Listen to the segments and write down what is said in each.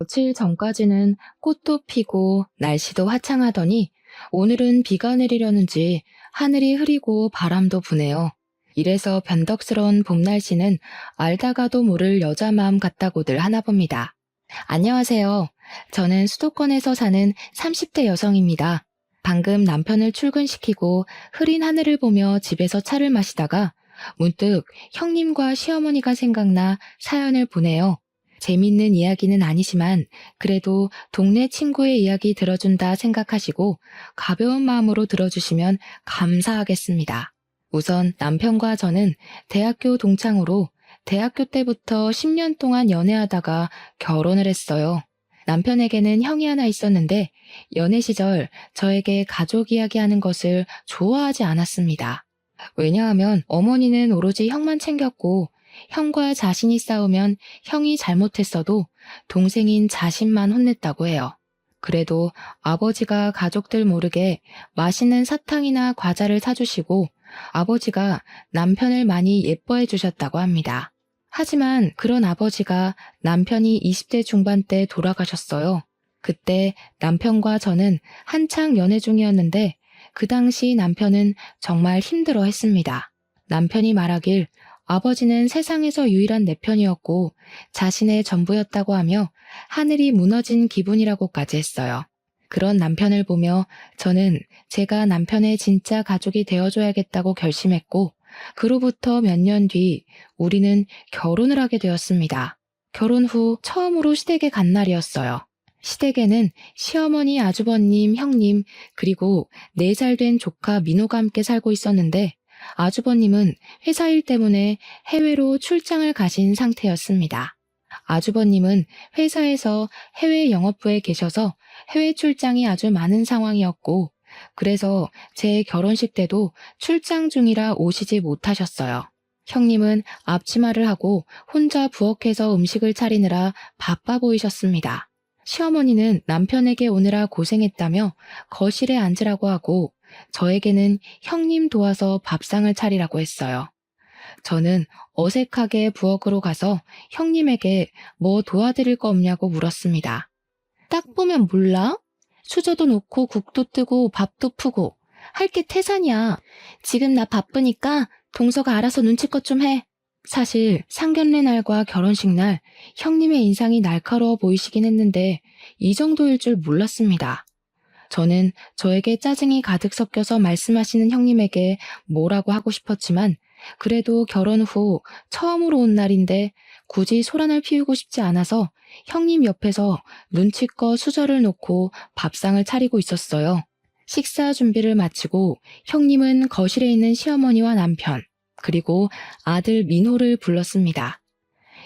며칠 전까지는 꽃도 피고 날씨도 화창하더니 오늘은 비가 내리려는지 하늘이 흐리고 바람도 부네요. 이래서 변덕스러운 봄 날씨는 알다가도 모를 여자 마음 같다고들 하나 봅니다. 안녕하세요. 저는 수도권에서 사는 30대 여성입니다. 방금 남편을 출근시키고 흐린 하늘을 보며 집에서 차를 마시다가 문득 형님과 시어머니가 생각나 사연을 보내요. 재밌는 이야기는 아니지만 그래도 동네 친구의 이야기 들어준다 생각하시고 가벼운 마음으로 들어주시면 감사하겠습니다. 우선 남편과 저는 대학교 동창으로 대학교 때부터 10년 동안 연애하다가 결혼을 했어요. 남편에게는 형이 하나 있었는데 연애 시절 저에게 가족 이야기하는 것을 좋아하지 않았습니다. 왜냐하면 어머니는 오로지 형만 챙겼고 형과 자신이 싸우면 형이 잘못했어도 동생인 자신만 혼냈다고 해요. 그래도 아버지가 가족들 모르게 맛있는 사탕이나 과자를 사주시고 아버지가 남편을 많이 예뻐해 주셨다고 합니다. 하지만 그런 아버지가 남편이 20대 중반 때 돌아가셨어요. 그때 남편과 저는 한창 연애 중이었는데 그 당시 남편은 정말 힘들어 했습니다. 남편이 말하길 아버지는 세상에서 유일한 내 편이었고 자신의 전부였다고 하며 하늘이 무너진 기분이라고까지 했어요. 그런 남편을 보며 저는 제가 남편의 진짜 가족이 되어줘야겠다고 결심했고 그로부터 몇 년 뒤 우리는 결혼을 하게 되었습니다. 결혼 후 처음으로 시댁에 간 날이었어요. 시댁에는 시어머니, 아주버님, 형님, 그리고 4살 된 조카 민호가 함께 살고 있었는데 아주버님은 회사 일 때문에 해외로 출장을 가신 상태였습니다. 아주버님은 회사에서 해외 영업부에 계셔서 해외 출장이 아주 많은 상황이었고 그래서 제 결혼식 때도 출장 중이라 오시지 못하셨어요. 형님은 앞치마를 하고 혼자 부엌에서 음식을 차리느라 바빠 보이셨습니다. 시어머니는 남편에게 오느라 고생했다며 거실에 앉으라고 하고 저에게는 형님 도와서 밥상을 차리라고 했어요. 저는 어색하게 부엌으로 가서 형님에게 뭐 도와드릴 거 없냐고 물었습니다. 딱 보면 몰라? 수저도 놓고 국도 뜨고 밥도 푸고 할 게 태산이야. 지금 나 바쁘니까 동서가 알아서 눈치껏 좀 해. 사실 상견례 날과 결혼식 날 형님의 인상이 날카로워 보이시긴 했는데 이 정도일 줄 몰랐습니다. 저는 저에게 짜증이 가득 섞여서 말씀하시는 형님에게 뭐라고 하고 싶었지만 그래도 결혼 후 처음으로 온 날인데 굳이 소란을 피우고 싶지 않아서 형님 옆에서 눈치껏 수저를 놓고 밥상을 차리고 있었어요. 식사 준비를 마치고 형님은 거실에 있는 시어머니와 남편, 그리고 아들 민호를 불렀습니다.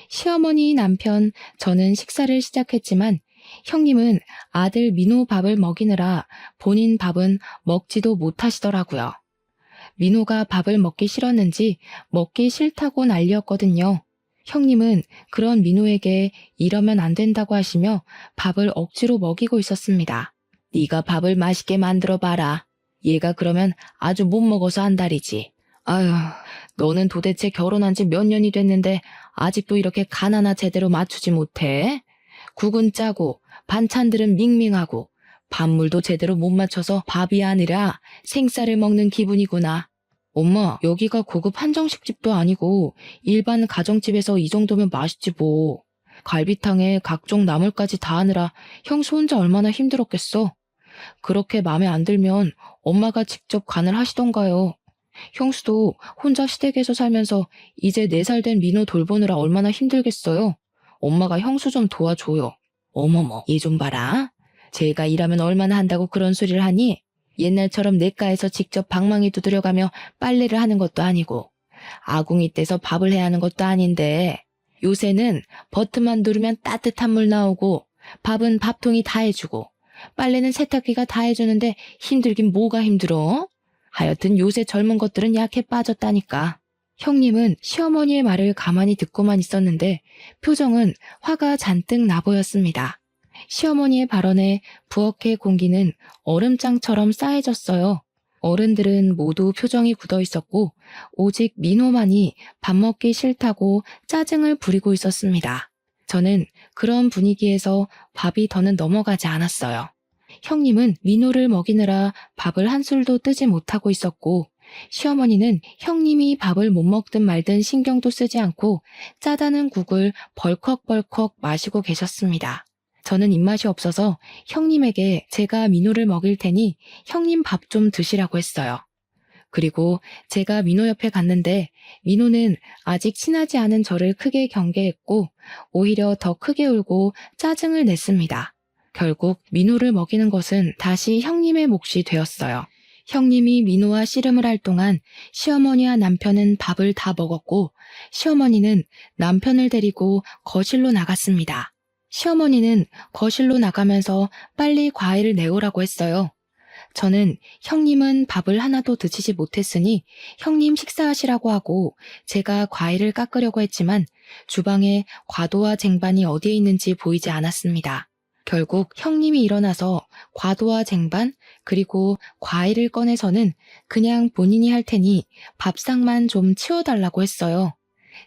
시어머니, 남편, 저는 식사를 시작했지만 형님은 아들 민호 밥을 먹이느라 본인 밥은 먹지도 못하시더라고요. 민호가 밥을 먹기 싫었는지 먹기 싫다고 난리였거든요. 형님은 그런 민호에게 이러면 안 된다고 하시며 밥을 억지로 먹이고 있었습니다. 네가 밥을 맛있게 만들어 봐라. 얘가 그러면 아주 못 먹어서 안달이지. 아휴, 너는 도대체 결혼한 지 몇 년이 됐는데 아직도 이렇게 간 하나 제대로 맞추지 못해? 국은 짜고 반찬들은 밍밍하고 밥물도 제대로 못 맞춰서 밥이 아니라 생쌀을 먹는 기분이구나. 엄마, 여기가 고급 한정식집도 아니고 일반 가정집에서 이 정도면 맛있지 뭐. 갈비탕에 각종 나물까지 다 하느라 형수 혼자 얼마나 힘들었겠어. 그렇게 맘에 안 들면 엄마가 직접 간을 하시던가요. 형수도 혼자 시댁에서 살면서 이제 4살 된 민호 돌보느라 얼마나 힘들겠어요. 엄마가 형수 좀 도와줘요. 어머머, 얘 좀 봐라. 제가 일하면 얼마나 한다고 그런 소리를 하니? 옛날처럼 냇가에서 직접 방망이 두드려가며 빨래를 하는 것도 아니고 아궁이 떼서 밥을 해야 하는 것도 아닌데 요새는 버튼만 누르면 따뜻한 물 나오고 밥은 밥통이 다 해주고 빨래는 세탁기가 다 해주는데 힘들긴 뭐가 힘들어? 하여튼 요새 젊은 것들은 약해 빠졌다니까. 형님은 시어머니의 말을 가만히 듣고만 있었는데 표정은 화가 잔뜩 나 보였습니다. 시어머니의 발언에 부엌의 공기는 얼음장처럼 싸해졌어요. 어른들은 모두 표정이 굳어 있었고 오직 민호만이 밥 먹기 싫다고 짜증을 부리고 있었습니다. 저는 그런 분위기에서 밥이 더는 넘어가지 않았어요. 형님은 민호를 먹이느라 밥을 한 술도 뜨지 못하고 있었고, 시어머니는 형님이 밥을 못 먹든 말든 신경도 쓰지 않고 짜다는 국을 벌컥벌컥 마시고 계셨습니다. 저는 입맛이 없어서 형님에게 제가 민호를 먹일 테니 형님 밥 좀 드시라고 했어요. 그리고 제가 민호 옆에 갔는데 민호는 아직 친하지 않은 저를 크게 경계했고 오히려 더 크게 울고 짜증을 냈습니다. 결국 민호를 먹이는 것은 다시 형님의 몫이 되었어요. 형님이 민호와 씨름을 할 동안 시어머니와 남편은 밥을 다 먹었고 시어머니는 남편을 데리고 거실로 나갔습니다. 시어머니는 거실로 나가면서 빨리 과일을 내오라고 했어요. 저는 형님은 밥을 하나도 드시지 못했으니 형님 식사하시라고 하고 제가 과일을 깎으려고 했지만 주방에 과도와 쟁반이 어디에 있는지 보이지 않았습니다. 결국 형님이 일어나서 과도와 쟁반 그리고 과일을 꺼내서는 그냥 본인이 할 테니 밥상만 좀 치워달라고 했어요.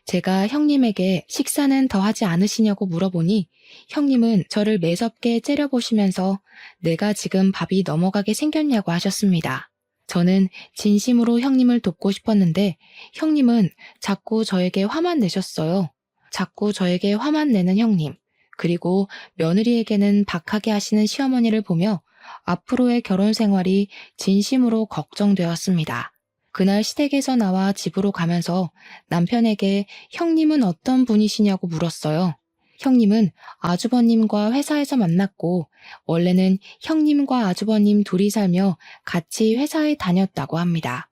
제가 형님에게 식사는 더 하지 않으시냐고 물어보니 형님은 저를 매섭게 째려보시면서 내가 지금 밥이 넘어가게 생겼냐고 하셨습니다. 저는 진심으로 형님을 돕고 싶었는데 형님은 자꾸 저에게 화만 내셨어요. 자꾸 저에게 화만 내는 형님, 그리고 며느리에게는 박하게 하시는 시어머니를 보며 앞으로의 결혼 생활이 진심으로 걱정되었습니다. 그날 시댁에서 나와 집으로 가면서 남편에게 형님은 어떤 분이시냐고 물었어요. 형님은 아주버님과 회사에서 만났고 원래는 형님과 아주버님 둘이 살며 같이 회사에 다녔다고 합니다.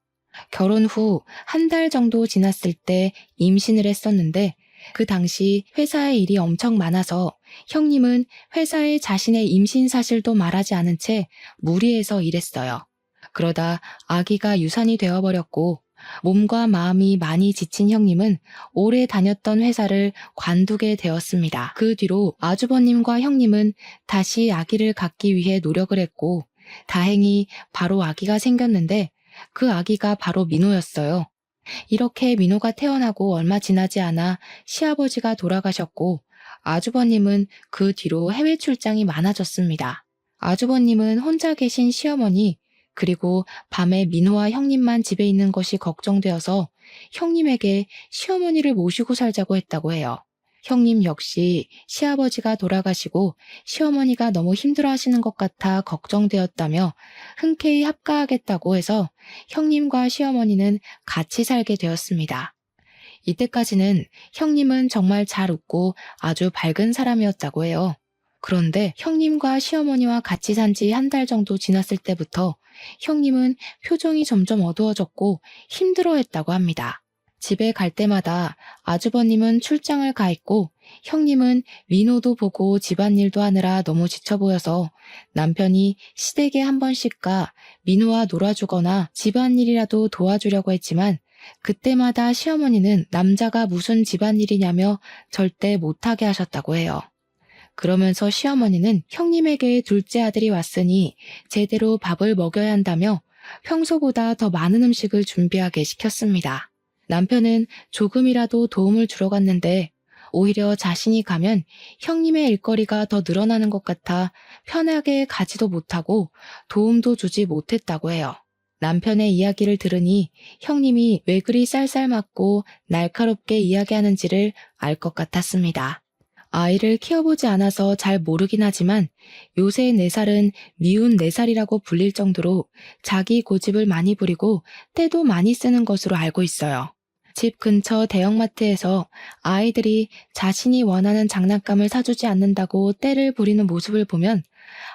결혼 후 한 달 정도 지났을 때 임신을 했었는데 그 당시 회사에 일이 엄청 많아서 형님은 회사에 자신의 임신 사실도 말하지 않은 채 무리해서 일했어요. 그러다 아기가 유산이 되어버렸고 몸과 마음이 많이 지친 형님은 오래 다녔던 회사를 관두게 되었습니다. 그 뒤로 아주버님과 형님은 다시 아기를 갖기 위해 노력을 했고 다행히 바로 아기가 생겼는데 그 아기가 바로 민호였어요. 이렇게 민호가 태어나고 얼마 지나지 않아 시아버지가 돌아가셨고 아주버님은 그 뒤로 해외 출장이 많아졌습니다. 아주버님은 혼자 계신 시어머니 그리고 밤에 민호와 형님만 집에 있는 것이 걱정되어서 형님에게 시어머니를 모시고 살자고 했다고 해요. 형님 역시 시아버지가 돌아가시고 시어머니가 너무 힘들어하시는 것 같아 걱정되었다며 흔쾌히 합가하겠다고 해서 형님과 시어머니는 같이 살게 되었습니다. 이때까지는 형님은 정말 잘 웃고 아주 밝은 사람이었다고 해요. 그런데 형님과 시어머니와 같이 산 지 한 달 정도 지났을 때부터 형님은 표정이 점점 어두워졌고 힘들어했다고 합니다. 집에 갈 때마다 아주버님은 출장을 가 있고 형님은 민호도 보고 집안일도 하느라 너무 지쳐 보여서 남편이 시댁에 한 번씩 가 민호와 놀아주거나 집안일이라도 도와주려고 했지만 그때마다 시어머니는 남자가 무슨 집안일이냐며 절대 못하게 하셨다고 해요. 그러면서 시어머니는 형님에게 둘째 아들이 왔으니 제대로 밥을 먹여야 한다며 평소보다 더 많은 음식을 준비하게 시켰습니다. 남편은 조금이라도 도움을 주러 갔는데 오히려 자신이 가면 형님의 일거리가 더 늘어나는 것 같아 편하게 가지도 못하고 도움도 주지 못했다고 해요. 남편의 이야기를 들으니 형님이 왜 그리 쌀쌀맞고 날카롭게 이야기하는지를 알 것 같았습니다. 아이를 키워보지 않아서 잘 모르긴 하지만 요새 4살은 미운 4살이라고 불릴 정도로 자기 고집을 많이 부리고 때도 많이 쓰는 것으로 알고 있어요. 집 근처 대형마트에서 아이들이 자신이 원하는 장난감을 사주지 않는다고 때를 부리는 모습을 보면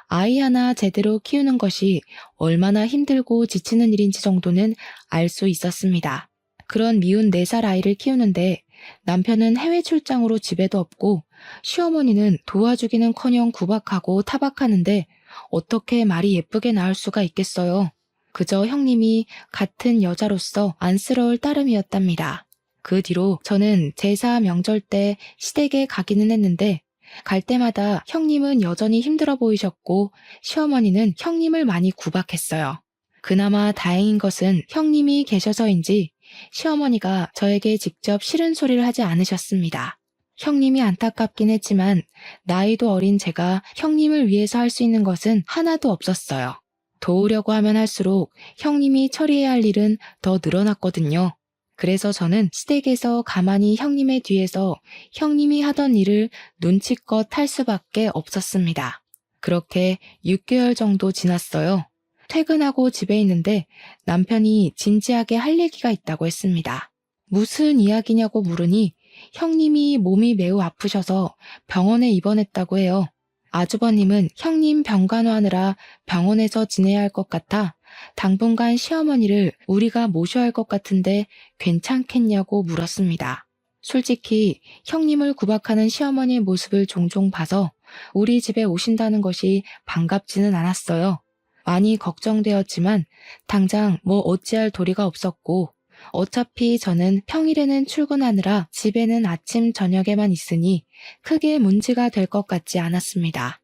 아이 하나 제대로 키우는 것이 얼마나 힘들고 지치는 일인지 정도는 알 수 있었습니다. 그런 미운 4살 아이를 키우는데 남편은 해외 출장으로 집에도 없고 시어머니는 도와주기는커녕 구박하고 타박하는데 어떻게 말이 예쁘게 나올 수가 있겠어요. 그저 형님이 같은 여자로서 안쓰러울 따름이었답니다. 그 뒤로 저는 제사 명절 때 시댁에 가기는 했는데 갈 때마다 형님은 여전히 힘들어 보이셨고 시어머니는 형님을 많이 구박했어요. 그나마 다행인 것은 형님이 계셔서인지 시어머니가 저에게 직접 싫은 소리를 하지 않으셨습니다. 형님이 안타깝긴 했지만 나이도 어린 제가 형님을 위해서 할 수 있는 것은 하나도 없었어요. 도우려고 하면 할수록 형님이 처리해야 할 일은 더 늘어났거든요. 그래서 저는 시댁에서 가만히 형님의 뒤에서 형님이 하던 일을 눈치껏 할 수밖에 없었습니다. 그렇게 6개월 정도 지났어요. 퇴근하고 집에 있는데 남편이 진지하게 할 얘기가 있다고 했습니다. 무슨 이야기냐고 물으니 형님이 몸이 매우 아프셔서 병원에 입원했다고 해요. 아주버님은 형님 병간호하느라 병원에서 지내야 할 것 같아 당분간 시어머니를 우리가 모셔야 할 것 같은데 괜찮겠냐고 물었습니다. 솔직히 형님을 구박하는 시어머니의 모습을 종종 봐서 우리 집에 오신다는 것이 반갑지는 않았어요. 많이 걱정되었지만 당장 뭐 어찌할 도리가 없었고 어차피 저는 평일에는 출근하느라 집에는 아침 저녁에만 있으니 크게 문제가 될 것 같지 않았습니다.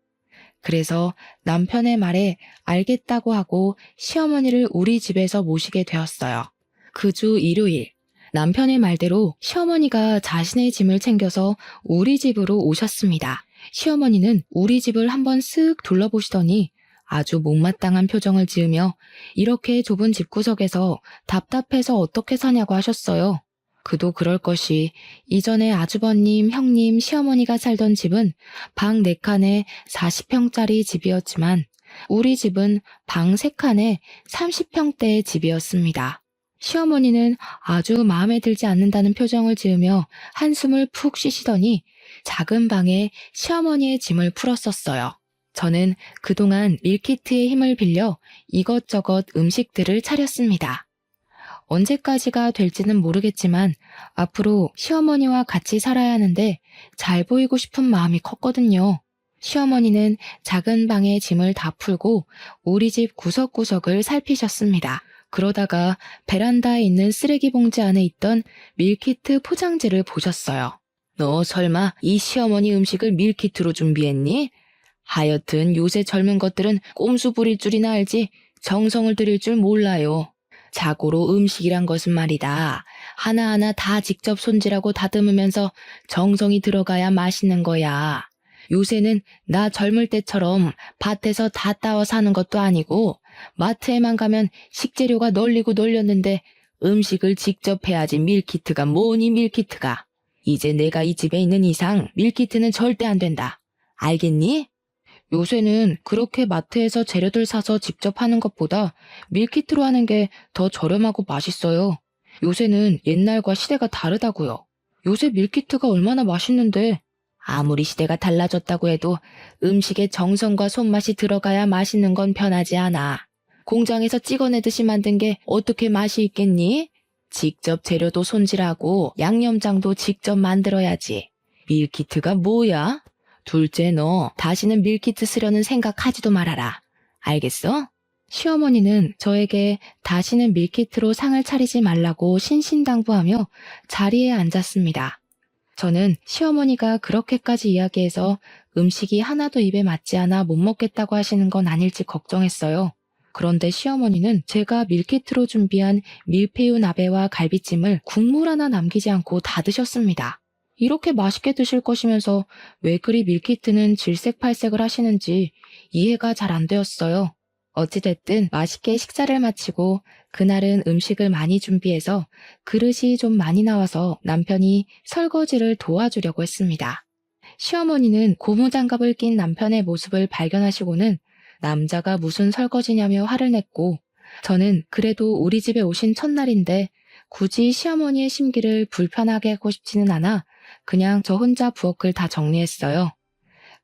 그래서 남편의 말에 알겠다고 하고 시어머니를 우리 집에서 모시게 되었어요. 그 주 일요일, 남편의 말대로 시어머니가 자신의 짐을 챙겨서 우리 집으로 오셨습니다. 시어머니는 우리 집을 한번 쓱 둘러보시더니 아주 못마땅한 표정을 지으며 이렇게 좁은 집구석에서 답답해서 어떻게 사냐고 하셨어요. 그도 그럴 것이 이전에 아주버님, 형님, 시어머니가 살던 집은 방 4칸에 40평짜리 집이었지만 우리 집은 방 3칸에 30평대의 집이었습니다. 시어머니는 아주 마음에 들지 않는다는 표정을 지으며 한숨을 푹 쉬시더니 작은 방에 시어머니의 짐을 풀었었어요. 저는 그동안 밀키트의 힘을 빌려 이것저것 음식들을 차렸습니다. 언제까지가 될지는 모르겠지만 앞으로 시어머니와 같이 살아야 하는데 잘 보이고 싶은 마음이 컸거든요. 시어머니는 작은 방에 짐을 다 풀고 우리 집 구석구석을 살피셨습니다. 그러다가 베란다에 있는 쓰레기 봉지 안에 있던 밀키트 포장지를 보셨어요. 너 설마 이 시어머니 음식을 밀키트로 준비했니? 하여튼 요새 젊은 것들은 꼼수 부릴 줄이나 알지 정성을 들일 줄 몰라요. 자고로 음식이란 것은 말이다. 하나하나 다 직접 손질하고 다듬으면서 정성이 들어가야 맛있는 거야. 요새는 나 젊을 때처럼 밭에서 다 따와 사는 것도 아니고 마트에만 가면 식재료가 널리고 널렸는데 음식을 직접 해야지 밀키트가 뭐니 밀키트가. 이제 내가 이 집에 있는 이상 밀키트는 절대 안 된다. 알겠니? 요새는 그렇게 마트에서 재료들 사서 직접 하는 것보다 밀키트로 하는 게 더 저렴하고 맛있어요. 요새는 옛날과 시대가 다르다고요. 요새 밀키트가 얼마나 맛있는데 아무리 시대가 달라졌다고 해도 음식에 정성과 손맛이 들어가야 맛있는 건 변하지 않아. 공장에서 찍어내듯이 만든 게 어떻게 맛이 있겠니? 직접 재료도 손질하고 양념장도 직접 만들어야지. 밀키트가 뭐야? 둘째 너 다시는 밀키트 쓰려는 생각하지도 말아라. 알겠어? 시어머니는 저에게 다시는 밀키트로 상을 차리지 말라고 신신당부하며 자리에 앉았습니다. 저는 시어머니가 그렇게까지 이야기해서 음식이 하나도 입에 맞지 않아 못 먹겠다고 하시는 건 아닐지 걱정했어요. 그런데 시어머니는 제가 밀키트로 준비한 밀푀유 나베와 갈비찜을 국물 하나 남기지 않고 다 드셨습니다. 이렇게 맛있게 드실 것이면서 왜 그리 밀키트는 질색팔색을 하시는지 이해가 잘 안 되었어요. 어찌됐든 맛있게 식사를 마치고 그날은 음식을 많이 준비해서 그릇이 좀 많이 나와서 남편이 설거지를 도와주려고 했습니다. 시어머니는 고무장갑을 낀 남편의 모습을 발견하시고는 남자가 무슨 설거지냐며 화를 냈고 저는 그래도 우리 집에 오신 첫날인데 굳이 시어머니의 심기를 불편하게 하고 싶지는 않아 그냥 저 혼자 부엌을 다 정리했어요.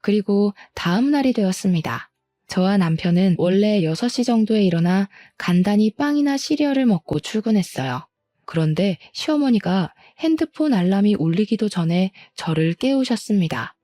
그리고 다음 날이 되었습니다. 저와 남편은 원래 6시 정도에 일어나 간단히 빵이나 시리얼을 먹고 출근했어요. 그런데 시어머니가 핸드폰 알람이 울리기도 전에 저를 깨우셨습니다.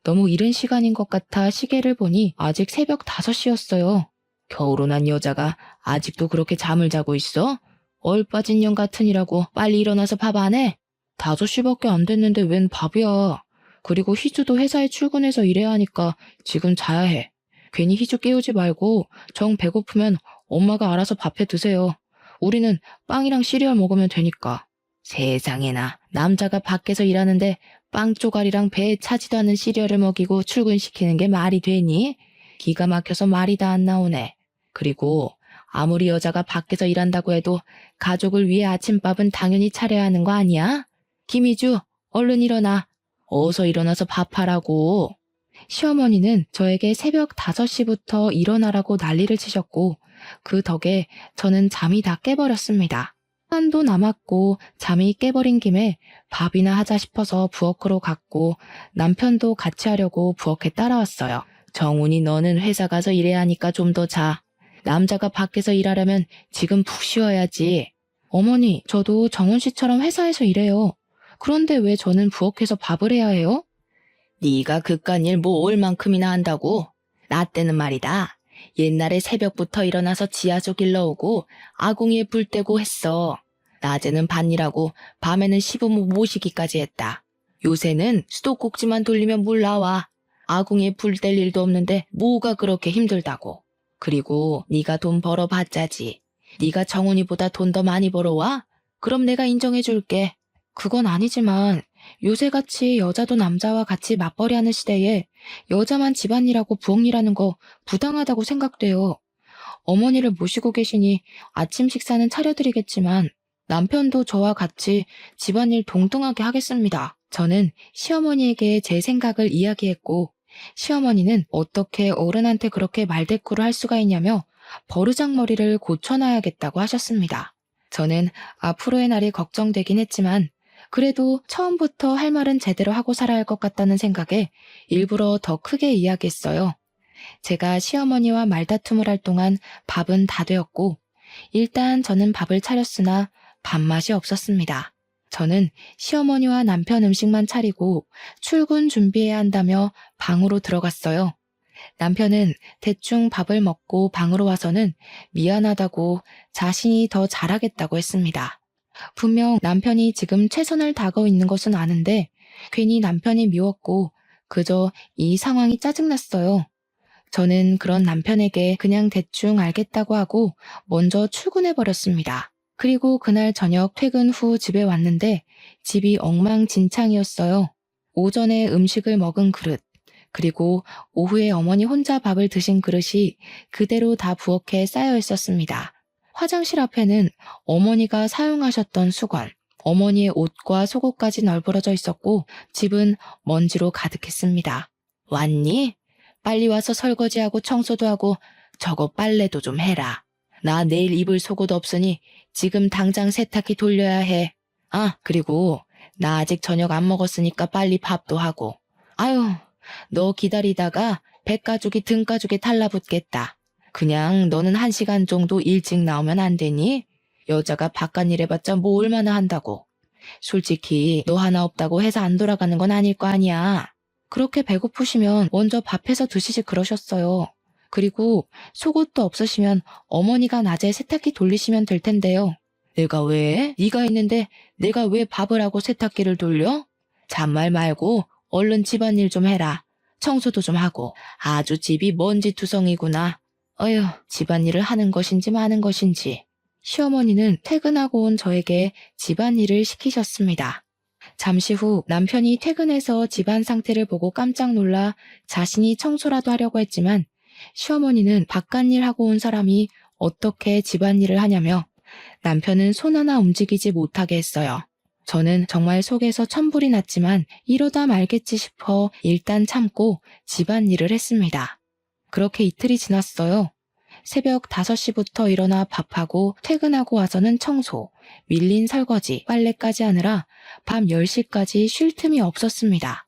너무 이른 시간인 것 같아 시계를 보니 아직 새벽 5시였어요. 겨울로 난 여자가 아직도 그렇게 잠을 자고 있어? 얼빠진 년 같으니라고 빨리 일어나서 밥 안 해? 5시밖에 안 됐는데 웬 밥이야. 그리고 희주도 회사에 출근해서 일해야 하니까 지금 자야 해. 괜히 희주 깨우지 말고 정 배고프면 엄마가 알아서 밥해 드세요. 우리는 빵이랑 시리얼 먹으면 되니까. 세상에나 남자가 밖에서 일하는데 빵 조각이랑 배에 차지도 않은 시리얼을 먹이고 출근시키는 게 말이 되니? 기가 막혀서 말이 다 안 나오네. 그리고 아무리 여자가 밖에서 일한다고 해도 가족을 위해 아침밥은 당연히 차려야 하는 거 아니야? 김희주, 얼른 일어나. 어서 일어나서 밥하라고. 시어머니는 저에게 새벽 5시부터 일어나라고 난리를 치셨고 그 덕에 저는 잠이 다 깨버렸습니다. 시간도 남았고 잠이 깨버린 김에 밥이나 하자 싶어서 부엌으로 갔고 남편도 같이 하려고 부엌에 따라왔어요. 정훈이 너는 회사 가서 일해야 하니까 좀 더 자. 남자가 밖에서 일하려면 지금 푹 쉬어야지. 어머니, 저도 정훈 씨처럼 회사에서 일해요. 그런데 왜 저는 부엌에서 밥을 해야 해요? 네가 그깟 일 뭐 얼만큼이나 한다고? 나 때는 말이다. 옛날에 새벽부터 일어나서 지하수 길러오고 아궁이에 불 떼고 했어. 낮에는 밭일하고 밤에는 시부모 모시기까지 했다. 요새는 수도꼭지만 돌리면 물 나와. 아궁이에 불 뗄 일도 없는데 뭐가 그렇게 힘들다고. 그리고 네가 돈 벌어봤자지. 네가 정훈이보다 돈 더 많이 벌어와? 그럼 내가 인정해줄게. 그건 아니지만 요새같이 여자도 남자와 같이 맞벌이하는 시대에 여자만 집안일하고 부엌일하는 거 부당하다고 생각돼요. 어머니를 모시고 계시니 아침 식사는 차려드리겠지만 남편도 저와 같이 집안일 동등하게 하겠습니다. 저는 시어머니에게 제 생각을 이야기했고 시어머니는 어떻게 어른한테 그렇게 말대꾸를 할 수가 있냐며 버르장머리를 고쳐놔야겠다고 하셨습니다. 저는 앞으로의 날이 걱정되긴 했지만 그래도 처음부터 할 말은 제대로 하고 살아야 할 것 같다는 생각에 일부러 더 크게 이야기했어요. 제가 시어머니와 말다툼을 할 동안 밥은 다 되었고 일단 저는 밥을 차렸으나 밥맛이 없었습니다. 저는 시어머니와 남편 음식만 차리고 출근 준비해야 한다며 방으로 들어갔어요. 남편은 대충 밥을 먹고 방으로 와서는 미안하다고 자신이 더 잘하겠다고 했습니다. 분명 남편이 지금 최선을 다하고 있는 것은 아는데 괜히 남편이 미웠고 그저 이 상황이 짜증났어요. 저는 그런 남편에게 그냥 대충 알겠다고 하고 먼저 출근해버렸습니다. 그리고 그날 저녁 퇴근 후 집에 왔는데 집이 엉망진창이었어요. 오전에 음식을 먹은 그릇, 그리고 오후에 어머니 혼자 밥을 드신 그릇이 그대로 다 부엌에 쌓여 있었습니다. 화장실 앞에는 어머니가 사용하셨던 수건, 어머니의 옷과 속옷까지 널브러져 있었고 집은 먼지로 가득했습니다. 왔니? 빨리 와서 설거지하고 청소도 하고 저거 빨래도 좀 해라. 나 내일 입을 속옷 없으니 지금 당장 세탁기 돌려야 해. 아, 그리고 나 아직 저녁 안 먹었으니까 빨리 밥도 하고. 아유, 너 기다리다가 배가죽이 등가죽에 달라붙겠다. 그냥 너는 1시간 정도 일찍 나오면 안 되니? 여자가 바깥일 해봤자 뭐 얼마나 한다고. 솔직히 너 하나 없다고 회사 안 돌아가는 건 아닐 거 아니야. 그렇게 배고프시면 먼저 밥해서 드시지 그러셨어요. 그리고 속옷도 없으시면 어머니가 낮에 세탁기 돌리시면 될 텐데요. 내가 왜? 네가 있는데 내가 왜 밥을 하고 세탁기를 돌려? 잔말 말고 얼른 집안일 좀 해라. 청소도 좀 하고. 아주 집이 먼지투성이구나. 어휴, 집안일을 하는 것인지 마는 것인지. 시어머니는 퇴근하고 온 저에게 집안일을 시키셨습니다. 잠시 후 남편이 퇴근해서 집안 상태를 보고 깜짝 놀라 자신이 청소라도 하려고 했지만 시어머니는 바깥일 하고 온 사람이 어떻게 집안일을 하냐며 남편은 손 하나 움직이지 못하게 했어요. 저는 정말 속에서 천불이 났지만 이러다 말겠지 싶어 일단 참고 집안일을 했습니다. 그렇게 이틀이 지났어요. 새벽 5시부터 일어나 밥하고 퇴근하고 와서는 청소, 밀린 설거지, 빨래까지 하느라 밤 10시까지 쉴 틈이 없었습니다.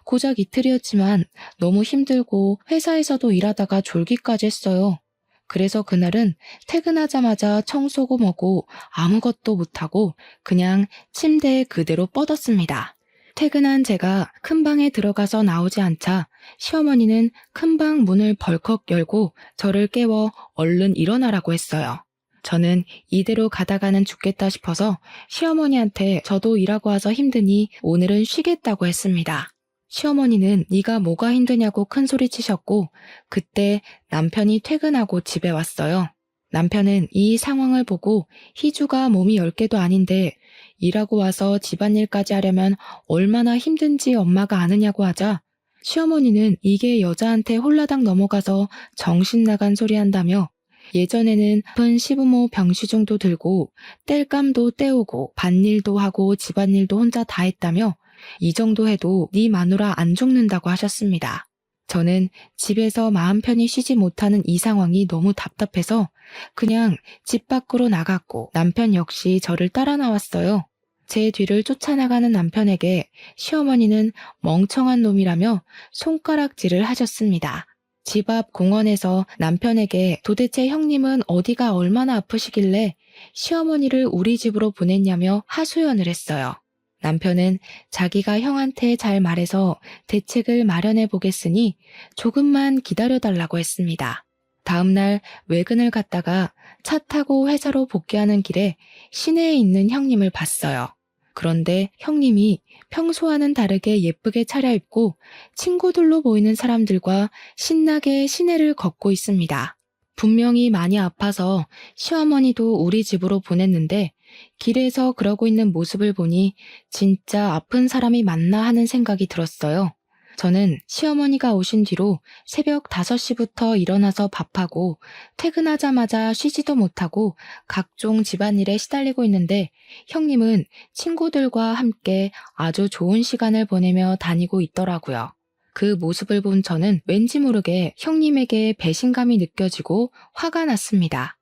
고작 이틀이었지만 너무 힘들고 회사에서도 일하다가 졸기까지 했어요. 그래서 그날은 퇴근하자마자 청소고 뭐고 아무것도 못하고 그냥 침대에 그대로 뻗었습니다. 퇴근한 제가 큰 방에 들어가서 나오지 않자 시어머니는 큰 방 문을 벌컥 열고 저를 깨워 얼른 일어나라고 했어요. 저는 이대로 가다가는 죽겠다 싶어서 시어머니한테 저도 일하고 와서 힘드니 오늘은 쉬겠다고 했습니다. 시어머니는 네가 뭐가 힘드냐고 큰 소리 치셨고 그때 남편이 퇴근하고 집에 왔어요. 남편은 이 상황을 보고 희주가 몸이 10개도 아닌데 일하고 와서 집안일까지 하려면 얼마나 힘든지 엄마가 아느냐고 하자 시어머니는 이게 여자한테 홀라당 넘어가서 정신 나간 소리 한다며 예전에는 큰 시부모 병시중도 들고 뗄감도 떼우고 밭일도 하고 집안일도 혼자 다 했다며 이 정도 해도 네 마누라 안 죽는다고 하셨습니다. 저는 집에서 마음 편히 쉬지 못하는 이 상황이 너무 답답해서 그냥 집 밖으로 나갔고 남편 역시 저를 따라 나왔어요. 제 뒤를 쫓아나가는 남편에게 시어머니는 멍청한 놈이라며 손가락질을 하셨습니다. 집 앞 공원에서 남편에게 도대체 형님은 어디가 얼마나 아프시길래 시어머니를 우리 집으로 보냈냐며 하소연을 했어요. 남편은 자기가 형한테 잘 말해서 대책을 마련해 보겠으니 조금만 기다려달라고 했습니다. 다음날 외근을 갔다가 차 타고 회사로 복귀하는 길에 시내에 있는 형님을 봤어요. 그런데 형님이 평소와는 다르게 예쁘게 차려입고 친구들로 보이는 사람들과 신나게 시내를 걷고 있습니다. 분명히 많이 아파서 시어머니도 우리 집으로 보냈는데 길에서 그러고 있는 모습을 보니 진짜 아픈 사람이 맞나 하는 생각이 들었어요. 저는 시어머니가 오신 뒤로 새벽 5시부터 일어나서 밥하고 퇴근하자마자 쉬지도 못하고 각종 집안일에 시달리고 있는데 형님은 친구들과 함께 아주 좋은 시간을 보내며 다니고 있더라고요. 그 모습을 본 저는 왠지 모르게 형님에게 배신감이 느껴지고 화가 났습니다.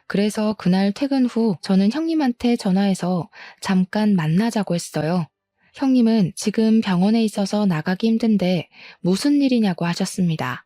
그래서 그날 퇴근 후 저는 형님한테 전화해서 잠깐 만나자고 했어요. 형님은 지금 병원에 있어서 나가기 힘든데 무슨 일이냐고 하셨습니다.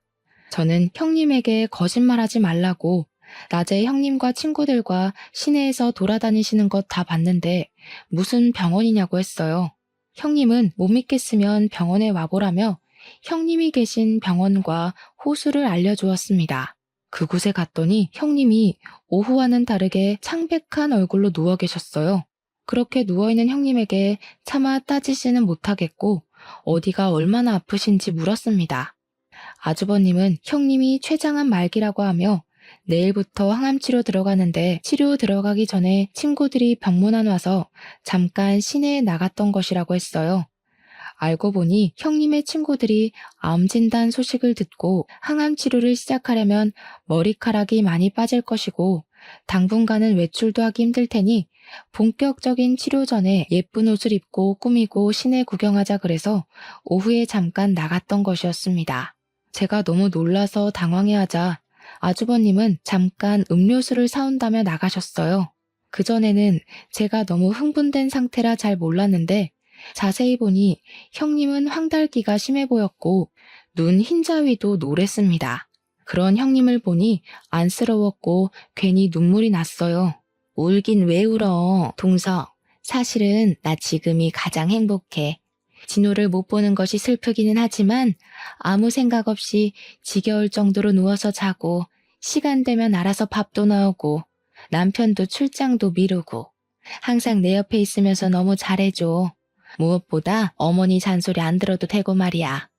저는 형님에게 거짓말하지 말라고 낮에 형님과 친구들과 시내에서 돌아다니시는 것 다 봤는데 무슨 병원이냐고 했어요. 형님은 못 믿겠으면 병원에 와보라며 형님이 계신 병원과 호수를 알려주었습니다. 그곳에 갔더니 형님이 오후와는 다르게 창백한 얼굴로 누워 계셨어요. 그렇게 누워있는 형님에게 차마 따지지는 못하겠고 어디가 얼마나 아프신지 물었습니다. 아주버님은 형님이 췌장암 말기라고 하며 내일부터 항암치료 들어가는데 치료 들어가기 전에 친구들이 병문안 와서 잠깐 시내에 나갔던 것이라고 했어요. 알고 보니 형님의 친구들이 암 진단 소식을 듣고 항암 치료를 시작하려면 머리카락이 많이 빠질 것이고 당분간은 외출도 하기 힘들 테니 본격적인 치료 전에 예쁜 옷을 입고 꾸미고 시내 구경하자 그래서 오후에 잠깐 나갔던 것이었습니다. 제가 너무 놀라서 당황해하자 아주버님은 잠깐 음료수를 사온다며 나가셨어요. 그전에는 제가 너무 흥분된 상태라 잘 몰랐는데 자세히 보니 형님은 황달기가 심해 보였고 눈 흰자위도 노랬습니다. 그런 형님을 보니 안쓰러웠고 괜히 눈물이 났어요. 울긴 왜 울어, 동서. 사실은 나 지금이 가장 행복해. 진호를 못 보는 것이 슬프기는 하지만 아무 생각 없이 지겨울 정도로 누워서 자고 시간 되면 알아서 밥도 나오고 남편도 출장도 미루고 항상 내 옆에 있으면서 너무 잘해줘. 무엇보다 어머니 잔소리 안 들어도 되고 말이야.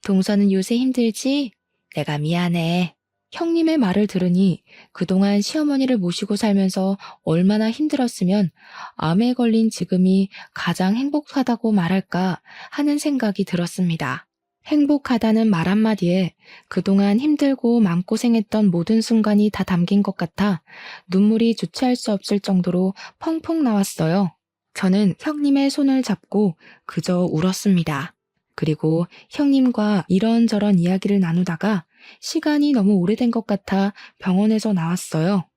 동서는 요새 힘들지? 내가 미안해. 형님의 말을 들으니 그동안 시어머니를 모시고 살면서 얼마나 힘들었으면 암에 걸린 지금이 가장 행복하다고 말할까 하는 생각이 들었습니다. 행복하다는 말 한마디에 그동안 힘들고 마음고생했던 모든 순간이 다 담긴 것 같아 눈물이 주체할 수 없을 정도로 펑펑 나왔어요. 저는 형님의 손을 잡고 그저 울었습니다. 그리고 형님과 이런저런 이야기를 나누다가 시간이 너무 오래된 것 같아 병원에서 나왔어요.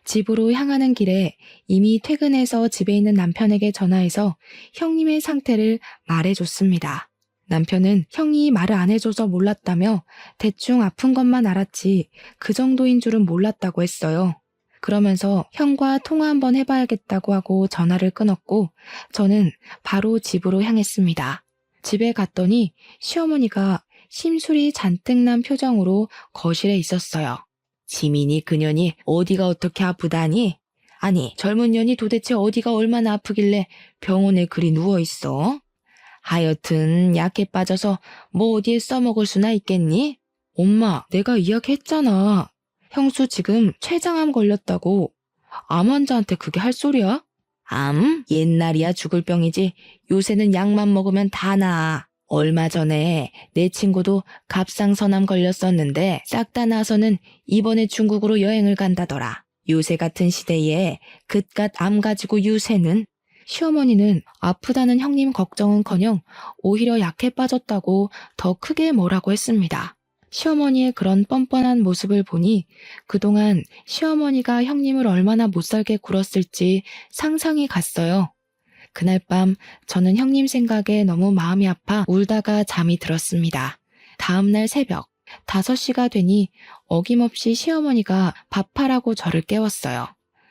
집으로 향하는 길에 이미 퇴근해서 집에 있는 남편에게 전화해서 형님의 상태를 말해줬습니다. 남편은 형이 말을 안 해줘서 몰랐다며 대충 아픈 것만 알았지 그 정도인 줄은 몰랐다고 했어요. 그러면서 형과 통화 한번 해봐야겠다고 하고 전화를 끊었고 저는 바로 집으로 향했습니다. 집에 갔더니 시어머니가 심술이 잔뜩 난 표정으로 거실에 있었어요. 지민이 그년이 어디가 어떻게 아프다니? 아니 젊은 년이 도대체 어디가 얼마나 아프길래 병원에 그리 누워있어? 하여튼 약에 빠져서 뭐 어디에 써먹을 수나 있겠니? 엄마 내가 이야기했잖아. 형수 지금 췌장암 걸렸다고. 암 환자한테 그게 할 소리야? 옛날이야 죽을 병이지. 요새는 약만 먹으면 다 나아. 얼마 전에 내 친구도 갑상선암 걸렸었는데 싹 다 나서는 이번에 중국으로 여행을 간다더라. 요새 같은 시대에 그깟 암 가지고 유세는. 시어머니는 아프다는 형님 걱정은커녕 오히려 약해 빠졌다고 더 크게 뭐라고 했습니다. 시어머니의 그런 뻔뻔한 모습을 보니 그동안 시어머니가 형님을 얼마나 못살게 굴었을지 상상이 갔어요. 그날 밤 저는 형님 생각에 너무 마음이 아파 울다가 잠이 들었습니다. 다음날 새벽 5시가 되니 어김없이 시어머니가 밥하라고 저를 깨웠어요.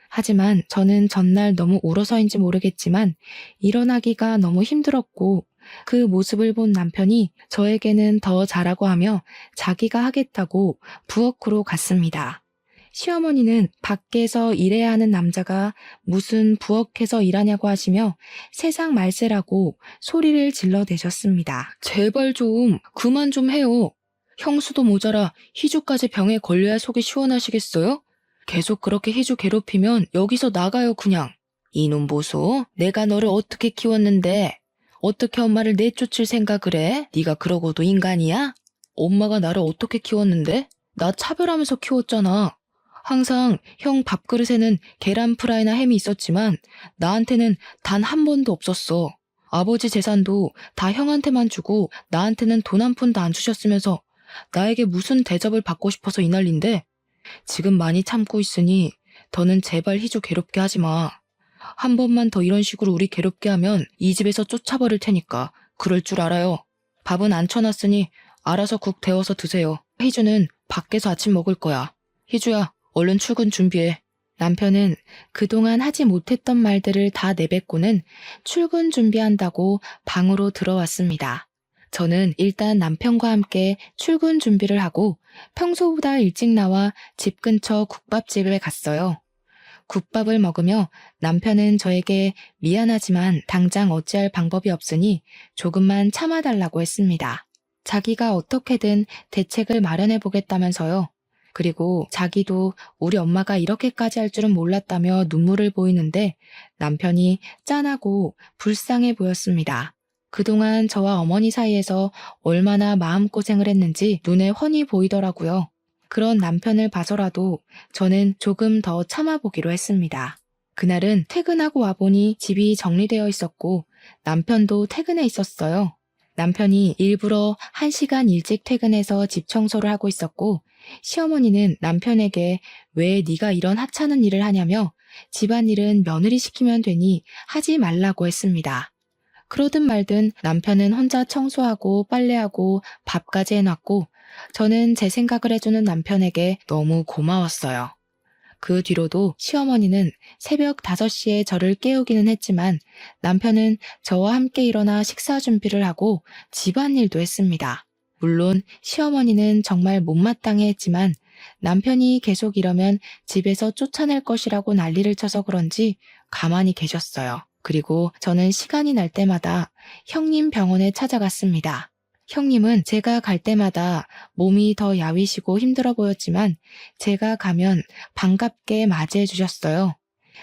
하지만 저는 전날 너무 울어서인지 모르겠지만 일어나기가 너무 힘들었고 그 모습을 본 남편이 저에게는 더 잘하고 하며 자기가 하겠다고 부엌으로 갔습니다. 시어머니는 밖에서 일해야 하는 남자가 무슨 부엌에서 일하냐고 하시며 세상 말세라고 소리를 질러대셨습니다. 제발 좀 그만 좀 해요. 형수도 모자라 희주까지 병에 걸려야 속이 시원하시겠어요? 계속 그렇게 희주 괴롭히면 여기서 나가요 그냥. 이놈 보소. 내가 너를 어떻게 키웠는데 어떻게 엄마를 내쫓을 생각을 해? 네가 그러고도 인간이야? 엄마가 나를 어떻게 키웠는데? 나 차별하면서 키웠잖아. 항상 형 밥그릇에는 계란 프라이나 햄이 있었지만 나한테는 단 한 번도 없었어. 아버지 재산도 다 형한테만 주고 나한테는 돈 한 푼도 안 주셨으면서 나에게 무슨 대접을 받고 싶어서 이 난린데? 지금 많이 참고 있으니 더는 제발 희주 괴롭게 하지 마. 한 번만 더 이런 식으로 우리 괴롭게 하면 이 집에서 쫓아버릴 테니까 그럴 줄 알아요. 밥은 안 쳐놨으니 알아서 국 데워서 드세요. 희주는 밖에서 아침 먹을 거야. 희주야, 얼른 출근 준비해. 남편은 그동안 하지 못했던 말들을 다 내뱉고는 출근 준비한다고 방으로 들어왔습니다. 저는 일단 남편과 함께 출근 준비를 하고 평소보다 일찍 나와 집 근처 국밥집에 갔어요. 국밥을 먹으며 남편은 저에게 미안하지만 당장 어찌할 방법이 없으니 조금만 참아달라고 했습니다. 자기가 어떻게든 대책을 마련해 보겠다면서요. 그리고 자기도 우리 엄마가 이렇게까지 할 줄은 몰랐다며 눈물을 보이는데 남편이 짠하고 불쌍해 보였습니다. 그동안 저와 어머니 사이에서 얼마나 마음고생을 했는지 눈에 훤히 보이더라고요. 그런 남편을 봐서라도 저는 조금 더 참아보기로 했습니다. 그날은 퇴근하고 와보니 집이 정리되어 있었고 남편도 퇴근해 있었어요. 남편이 일부러 1시간 일찍 퇴근해서 집 청소를 하고 있었고 시어머니는 남편에게 왜 네가 이런 하찮은 일을 하냐며 집안일은 며느리 시키면 되니 하지 말라고 했습니다. 그러든 말든 남편은 혼자 청소하고 빨래하고 밥까지 해놨고 저는 제 생각을 해주는 남편에게 너무 고마웠어요. 그 뒤로도 시어머니는 새벽 5시에 저를 깨우기는 했지만 남편은 저와 함께 일어나 식사 준비를 하고 집안일도 했습니다. 물론 시어머니는 정말 못마땅해 했지만 남편이 계속 이러면 집에서 쫓아낼 것이라고 난리를 쳐서 그런지 가만히 계셨어요. 그리고 저는 시간이 날 때마다 형님 병원에 찾아갔습니다. 형님은 제가 갈 때마다 몸이 더 야위시고 힘들어 보였지만 제가 가면 반갑게 맞이해 주셨어요.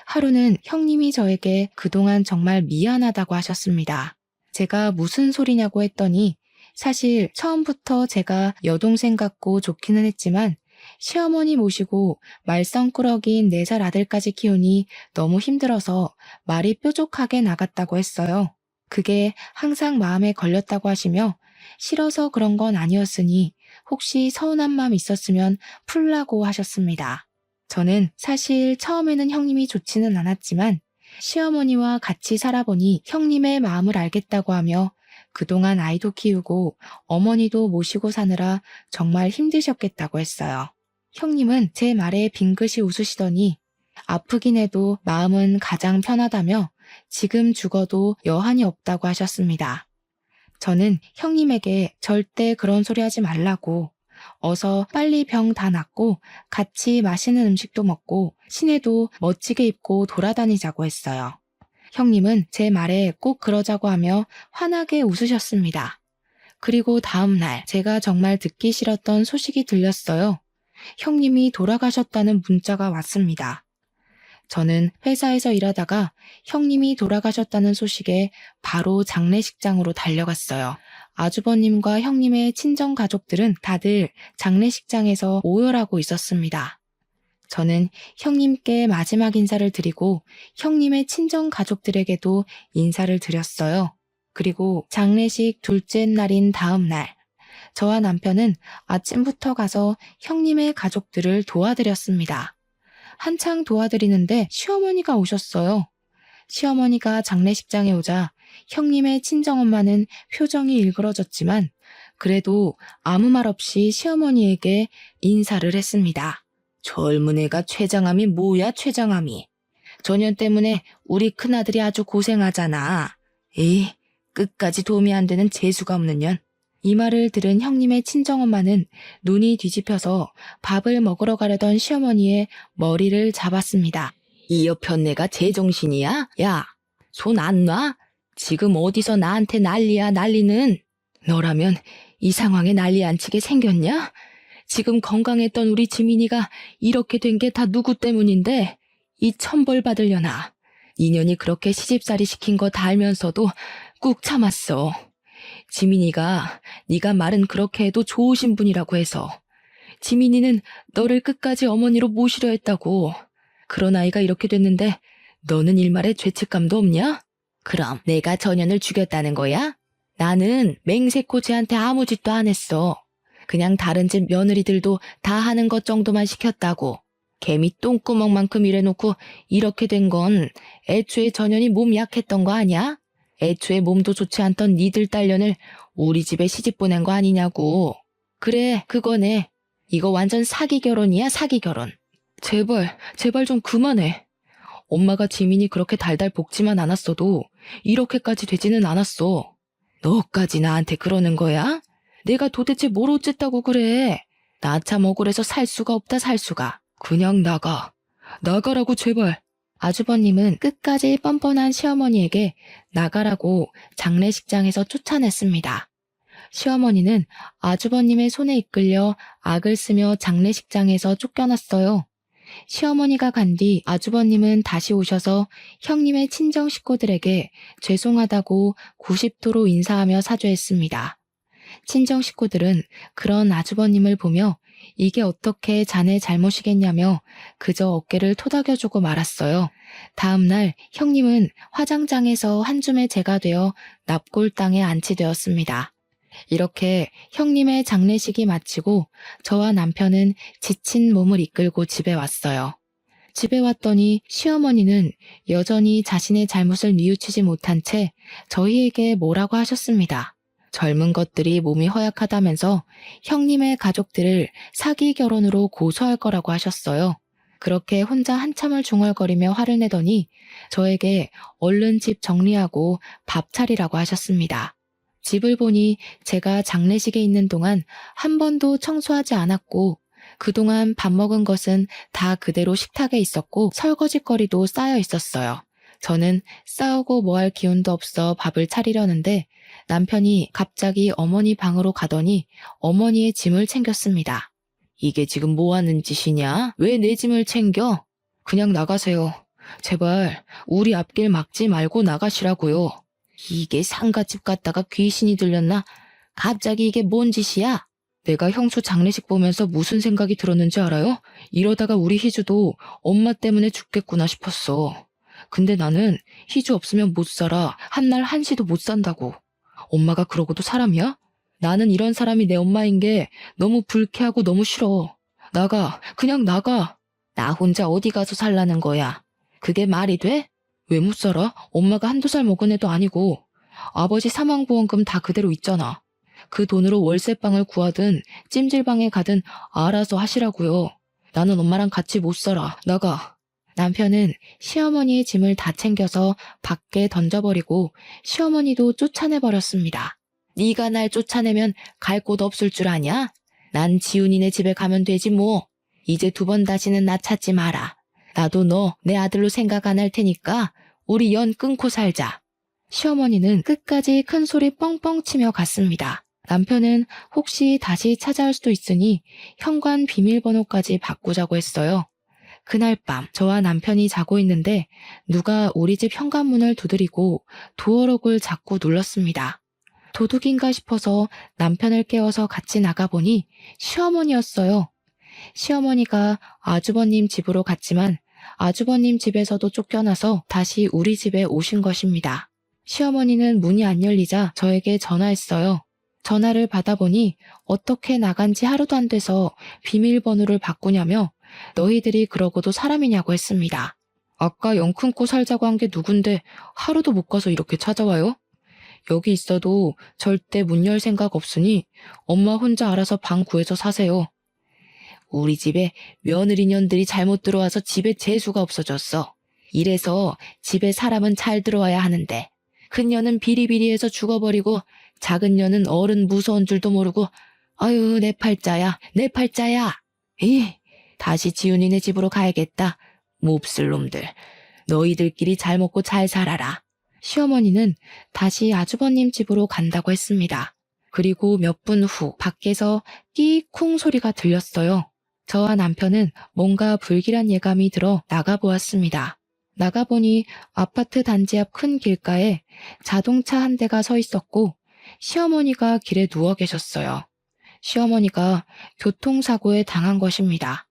하루는 형님이 저에게 그동안 정말 미안하다고 하셨습니다. 제가 무슨 소리냐고 했더니 사실 처음부터 제가 여동생 같고 좋기는 했지만 시어머니 모시고 말썽꾸러기인 4살 아들까지 키우니 너무 힘들어서 말이 뾰족하게 나갔다고 했어요. 그게 항상 마음에 걸렸다고 하시며 싫어서 그런 건 아니었으니 혹시 서운한 마음 있었으면 풀라고 하셨습니다. 저는 사실 처음에는 형님이 좋지는 않았지만 시어머니와 같이 살아보니 형님의 마음을 알겠다고 하며 그동안 아이도 키우고 어머니도 모시고 사느라 정말 힘드셨겠다고 했어요. 형님은 제 말에 빙긋이 웃으시더니 아프긴 해도 마음은 가장 편하다며 지금 죽어도 여한이 없다고 하셨습니다. 저는 형님에게 절대 그런 소리 하지 말라고 어서 빨리 병 다 낫고 같이 맛있는 음식도 먹고 시내도 멋지게 입고 돌아다니자고 했어요. 형님은 제 말에 꼭 그러자고 하며 환하게 웃으셨습니다. 그리고 다음 날 제가 정말 듣기 싫었던 소식이 들렸어요. 형님이 돌아가셨다는 문자가 왔습니다. 저는 회사에서 일하다가 형님이 돌아가셨다는 소식에 바로 장례식장으로 달려갔어요. 아주버님과 형님의 친정 가족들은 다들 장례식장에서 오열하고 있었습니다. 저는 형님께 마지막 인사를 드리고 형님의 친정 가족들에게도 인사를 드렸어요. 그리고 장례식 둘째 날인 다음 날, 저와 남편은 아침부터 가서 형님의 가족들을 도와드렸습니다. 한창 도와드리는데 시어머니가 오셨어요. 시어머니가 장례식장에 오자 형님의 친정엄마는 표정이 일그러졌지만 그래도 아무 말 없이 시어머니에게 인사를 했습니다. 젊은 애가 췌장암이 뭐야, 췌장암이. 전염 때문에 우리 큰아들이 아주 고생하잖아. 에이, 끝까지 도움이 안 되는 재수가 없는 년. 이 말을 들은 형님의 친정엄마는 눈이 뒤집혀서 밥을 먹으러 가려던 시어머니의 머리를 잡았습니다. 이 여편네가 제정신이야? 야, 손 안 놔? 지금 어디서 나한테 난리야, 난리는? 너라면 이 상황에 난리 안 치게 생겼냐? 지금 건강했던 우리 지민이가 이렇게 된 게 다 누구 때문인데 이 천벌 받으려나. 인연이 그렇게 시집살이 시킨 거 다 알면서도 꾹 참았어. 지민이가 네가 말은 그렇게 해도 좋으신 분이라고 해서. 지민이는 너를 끝까지 어머니로 모시려 했다고. 그런 아이가 이렇게 됐는데 너는 일말의 죄책감도 없냐? 그럼 내가 전현을 죽였다는 거야? 나는 맹세코 쟤한테 아무 짓도 안 했어. 그냥 다른 집 며느리들도 다 하는 것 정도만 시켰다고. 개미 똥구멍만큼 일해놓고 이렇게 된 건 애초에 전현이 몸 약했던 거 아니야? 애초에 몸도 좋지 않던 니들 딸년을 우리 집에 시집 보낸 거 아니냐고. 그래, 그거네. 이거 완전 사기 결혼이야, 사기 결혼. 제발 좀 그만해. 엄마가 지민이 그렇게 달달 볶지만 않았어도 이렇게까지 되지는 않았어. 너까지 나한테 그러는 거야? 내가 도대체 뭘 어쨌다고 그래? 나 참 억울해서 살 수가 없다, 살 수가. 그냥 나가. 나가라고 제발. 아주버님은 끝까지 뻔뻔한 시어머니에게 나가라고 장례식장에서 쫓아냈습니다. 시어머니는 아주버님의 손에 이끌려 악을 쓰며 장례식장에서 쫓겨났어요. 시어머니가 간 뒤 아주버님은 다시 오셔서 형님의 친정 식구들에게 죄송하다고 90도로 인사하며 사죄했습니다. 친정 식구들은 그런 아주버님을 보며 이게 어떻게 자네 잘못이겠냐며 그저 어깨를 토닥여주고 말았어요. 다음 날 형님은 화장장에서 한 줌의 재가 되어 납골당에 안치되었습니다. 이렇게 형님의 장례식이 마치고 저와 남편은 지친 몸을 이끌고 집에 왔어요. 집에 왔더니 시어머니는 여전히 자신의 잘못을 뉘우치지 못한 채 저희에게 뭐라고 하셨습니다. 젊은 것들이 몸이 허약하다면서 형님의 가족들을 사기 결혼으로 고소할 거라고 하셨어요. 그렇게 혼자 한참을 중얼거리며 화를 내더니 저에게 얼른 집 정리하고 밥 차리라고 하셨습니다. 집을 보니 제가 장례식에 있는 동안 한 번도 청소하지 않았고 그동안 밥 먹은 것은 다 그대로 식탁에 있었고 설거지거리도 쌓여 있었어요. 저는 싸우고 뭐 할 기운도 없어 밥을 차리려는데 남편이 갑자기 어머니 방으로 가더니 어머니의 짐을 챙겼습니다. 이게 지금 뭐 하는 짓이냐? 왜 내 짐을 챙겨? 그냥 나가세요. 제발 우리 앞길 막지 말고 나가시라고요. 이게 상가집 갔다가 귀신이 들렸나? 갑자기 이게 뭔 짓이야? 내가 형수 장례식 보면서 무슨 생각이 들었는지 알아요? 이러다가 우리 희주도 엄마 때문에 죽겠구나 싶었어. 근데 나는 희주 없으면 못 살아. 한날 한시도 못 산다고. 엄마가 그러고도 사람이야? 나는 이런 사람이 내 엄마인 게 너무 불쾌하고 너무 싫어. 나가. 그냥 나가. 나 혼자 어디 가서 살라는 거야. 그게 말이 돼? 왜 못 살아? 엄마가 한두 살 먹은 애도 아니고. 아버지 사망보험금 다 그대로 있잖아. 그 돈으로 월세방을 구하든 찜질방에 가든 알아서 하시라고요. 나는 엄마랑 같이 못 살아. 나가. 남편은 시어머니의 짐을 다 챙겨서 밖에 던져버리고 시어머니도 쫓아내버렸습니다. 네가 날 쫓아내면 갈 곳 없을 줄 아냐? 난 지훈이네 집에 가면 되지 뭐. 이제 두 번 다시는 나 찾지 마라. 나도 너 내 아들로 생각 안 할 테니까 우리 연 끊고 살자. 시어머니는 끝까지 큰 소리 뻥뻥 치며 갔습니다. 남편은 혹시 다시 찾아올 수도 있으니 현관 비밀번호까지 바꾸자고 했어요. 그날 밤 저와 남편이 자고 있는데 누가 우리 집 현관문을 두드리고 도어록을 자꾸 눌렀습니다. 도둑인가 싶어서 남편을 깨워서 같이 나가보니 시어머니였어요. 시어머니가 아주버님 집으로 갔지만 아주버님 집에서도 쫓겨나서 다시 우리 집에 오신 것입니다. 시어머니는 문이 안 열리자 저에게 전화했어요. 전화를 받아보니 어떻게 나간 지 하루도 안 돼서 비밀번호를 바꾸냐며 너희들이 그러고도 사람이냐고 했습니다. 아까 영 끊고 살자고 한 게 누군데 하루도 못 가서 이렇게 찾아와요? 여기 있어도 절대 문 열 생각 없으니 엄마 혼자 알아서 방 구해서 사세요. 우리 집에 며느리년들이 잘못 들어와서 집에 재수가 없어졌어. 이래서 집에 사람은 잘 들어와야 하는데 큰 년은 비리비리해서 죽어버리고 작은 년은 어른 무서운 줄도 모르고 아유 내 팔자야 내 팔자야. 다시 지훈이네 집으로 가야겠다. 몹쓸 놈들. 너희들끼리 잘 먹고 잘 살아라. 시어머니는 다시 아주버님 집으로 간다고 했습니다. 그리고 몇 분 후 밖에서 끼쿵 소리가 들렸어요. 저와 남편은 뭔가 불길한 예감이 들어 나가보았습니다. 나가보니 아파트 단지 앞 큰 길가에 자동차 한 대가 서 있었고 시어머니가 길에 누워 계셨어요. 시어머니가 교통사고에 당한 것입니다.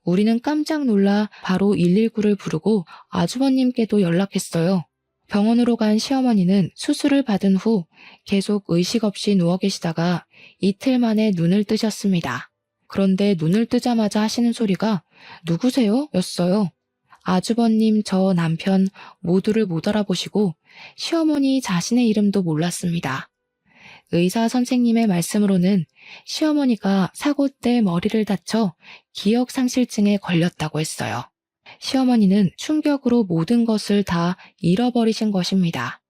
우리는 깜짝 놀라 바로 119를 부르고 아주버님께도 연락했어요. 병원으로 간 시어머니는 수술을 받은 후 계속 의식 없이 누워 계시다가 이틀 만에 눈을 뜨셨습니다. 그런데 눈을 뜨자마자 하시는 소리가 누구세요? 였어요. 아주버님, 저 남편 모두를 못 알아보시고 시어머니 자신의 이름도 몰랐습니다. 의사 선생님의 말씀으로는 시어머니가 사고 때 머리를 다쳐 기억상실증에 걸렸다고 했어요. 시어머니는 충격으로 모든 것을 다 잃어버리신 것입니다.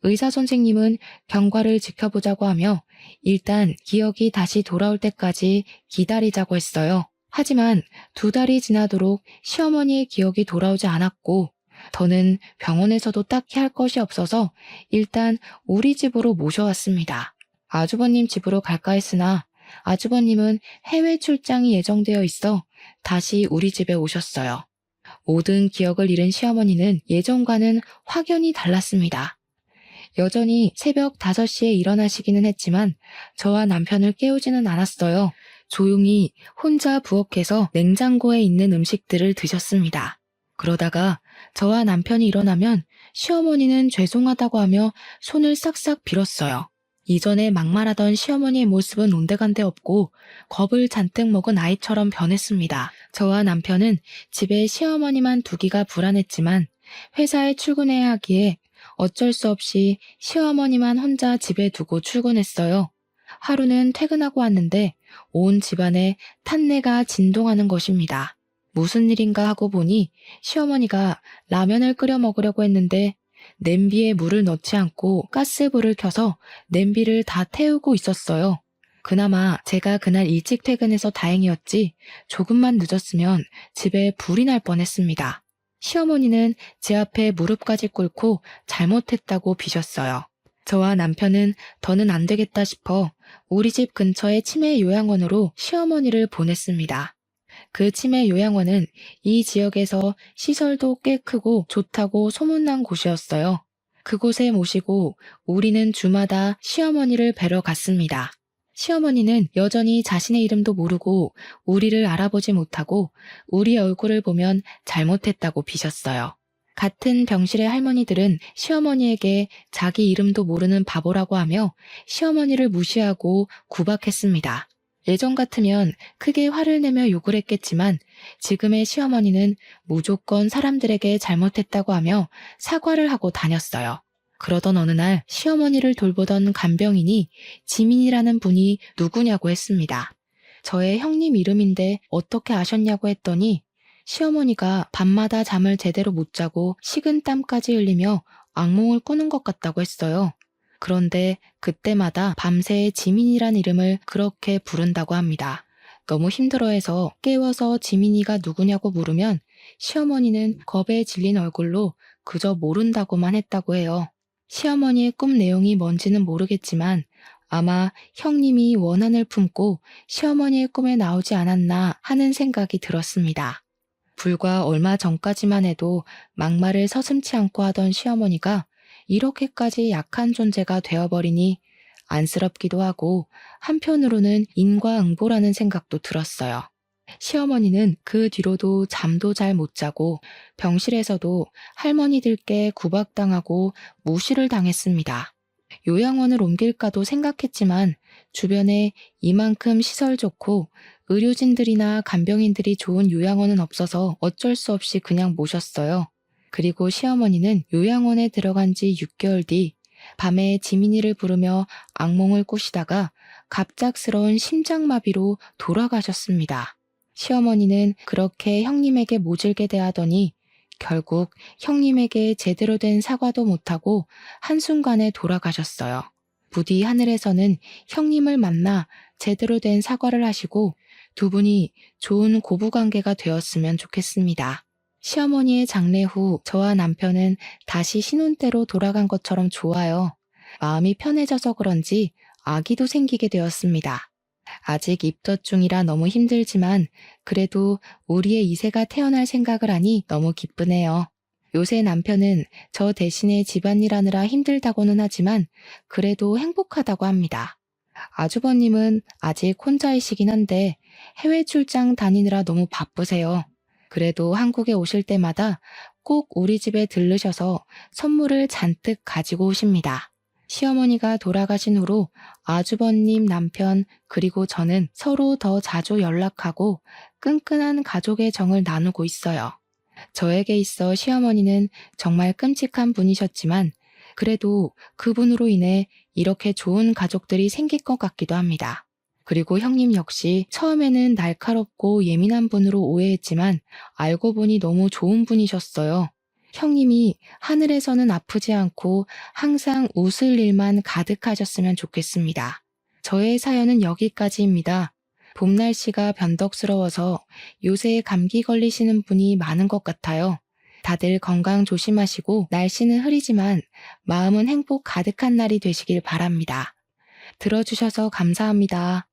의사 선생님은 경과를 지켜보자고 하며 일단 기억이 다시 돌아올 때까지 기다리자고 했어요. 하지만 2달이 지나도록 시어머니의 기억이 돌아오지 않았고 더는 병원에서도 딱히 할 것이 없어서 일단 우리 집으로 모셔왔습니다. 아주버님 집으로 갈까 했으나 아주버님은 해외 출장이 예정되어 있어 다시 우리 집에 오셨어요. 모든 기억을 잃은 시어머니는 예전과는 확연히 달랐습니다. 여전히 새벽 5시에 일어나시기는 했지만 저와 남편을 깨우지는 않았어요. 조용히 혼자 부엌에서 냉장고에 있는 음식들을 드셨습니다. 그러다가 저와 남편이 일어나면 시어머니는 죄송하다고 하며 손을 싹싹 빌었어요. 이전에 막말하던 시어머니의 모습은 온데간데 없고 겁을 잔뜩 먹은 아이처럼 변했습니다. 저와 남편은 집에 시어머니만 두기가 불안했지만 회사에 출근해야 하기에 어쩔 수 없이 시어머니만 혼자 집에 두고 출근했어요. 하루는 퇴근하고 왔는데 온 집안에 탄내가 진동하는 것입니다. 무슨 일인가 하고 보니 시어머니가 라면을 끓여 먹으려고 했는데 냄비에 물을 넣지 않고 가스불을 켜서 냄비를 다 태우고 있었어요. 그나마 제가 그날 일찍 퇴근해서 다행이었지 조금만 늦었으면 집에 불이 날 뻔했습니다. 시어머니는 제 앞에 무릎까지 꿇고 잘못했다고 비셨어요. 저와 남편은 더는 안 되겠다 싶어 우리 집 근처의 치매 요양원으로 시어머니를 보냈습니다. 그 치매 요양원은 이 지역에서 시설도 꽤 크고 좋다고 소문난 곳이었어요. 그곳에 모시고 우리는 주마다 시어머니를 뵈러 갔습니다. 시어머니는 여전히 자신의 이름도 모르고 우리를 알아보지 못하고 우리 얼굴을 보면 잘못했다고 비셨어요. 같은 병실의 할머니들은 시어머니에게 자기 이름도 모르는 바보라고 하며 시어머니를 무시하고 구박했습니다. 예전 같으면 크게 화를 내며 욕을 했겠지만 지금의 시어머니는 무조건 사람들에게 잘못했다고 하며 사과를 하고 다녔어요. 그러던 어느 날 시어머니를 돌보던 간병인이 지민이라는 분이 누구냐고 했습니다. 저의 형님 이름인데 어떻게 아셨냐고 했더니 시어머니가 밤마다 잠을 제대로 못 자고 식은땀까지 흘리며 악몽을 꾸는 것 같다고 했어요. 그런데 그때마다 밤새 지민이란 이름을 그렇게 부른다고 합니다. 너무 힘들어해서 깨워서 지민이가 누구냐고 물으면 시어머니는 겁에 질린 얼굴로 그저 모른다고만 했다고 해요. 시어머니의 꿈 내용이 뭔지는 모르겠지만 아마 형님이 원한을 품고 시어머니의 꿈에 나오지 않았나 하는 생각이 들었습니다. 불과 얼마 전까지만 해도 막말을 서슴지 않고 하던 시어머니가 이렇게까지 약한 존재가 되어버리니 안쓰럽기도 하고 한편으로는 인과응보라는 생각도 들었어요. 시어머니는 그 뒤로도 잠도 잘 못 자고 병실에서도 할머니들께 구박당하고 무시를 당했습니다. 요양원을 옮길까도 생각했지만 주변에 이만큼 시설 좋고 의료진들이나 간병인들이 좋은 요양원은 없어서 어쩔 수 없이 그냥 모셨어요. 그리고 시어머니는 요양원에 들어간 지 6개월 뒤 밤에 지민이를 부르며 악몽을 꾸시다가 갑작스러운 심장마비로 돌아가셨습니다. 시어머니는 그렇게 형님에게 모질게 대하더니 결국 형님에게 제대로 된 사과도 못하고 한순간에 돌아가셨어요. 부디 하늘에서는 형님을 만나 제대로 된 사과를 하시고 두 분이 좋은 고부관계가 되었으면 좋겠습니다. 시어머니의 장례 후 저와 남편은 다시 신혼때로 돌아간 것처럼 좋아요. 마음이 편해져서 그런지 아기도 생기게 되었습니다. 아직 입덧 중이라 너무 힘들지만 그래도 우리의 이세가 태어날 생각을 하니 너무 기쁘네요. 요새 남편은 저 대신에 집안일 하느라 힘들다고는 하지만 그래도 행복하다고 합니다. 아주버님은 아직 혼자이시긴 한데 해외 출장 다니느라 너무 바쁘세요. 그래도 한국에 오실 때마다 꼭 우리 집에 들르셔서 선물을 잔뜩 가지고 오십니다. 시어머니가 돌아가신 후로 아주버님 남편 그리고 저는 서로 더 자주 연락하고 끈끈한 가족의 정을 나누고 있어요. 저에게 있어 시어머니는 정말 끔찍한 분이셨지만 그래도 그분으로 인해 이렇게 좋은 가족들이 생길 것 같기도 합니다. 그리고 형님 역시 처음에는 날카롭고 예민한 분으로 오해했지만 알고 보니 너무 좋은 분이셨어요. 형님이 하늘에서는 아프지 않고 항상 웃을 일만 가득하셨으면 좋겠습니다. 저의 사연은 여기까지입니다. 봄 날씨가 변덕스러워서 요새 감기 걸리시는 분이 많은 것 같아요. 다들 건강 조심하시고 날씨는 흐리지만 마음은 행복 가득한 날이 되시길 바랍니다. 들어주셔서 감사합니다.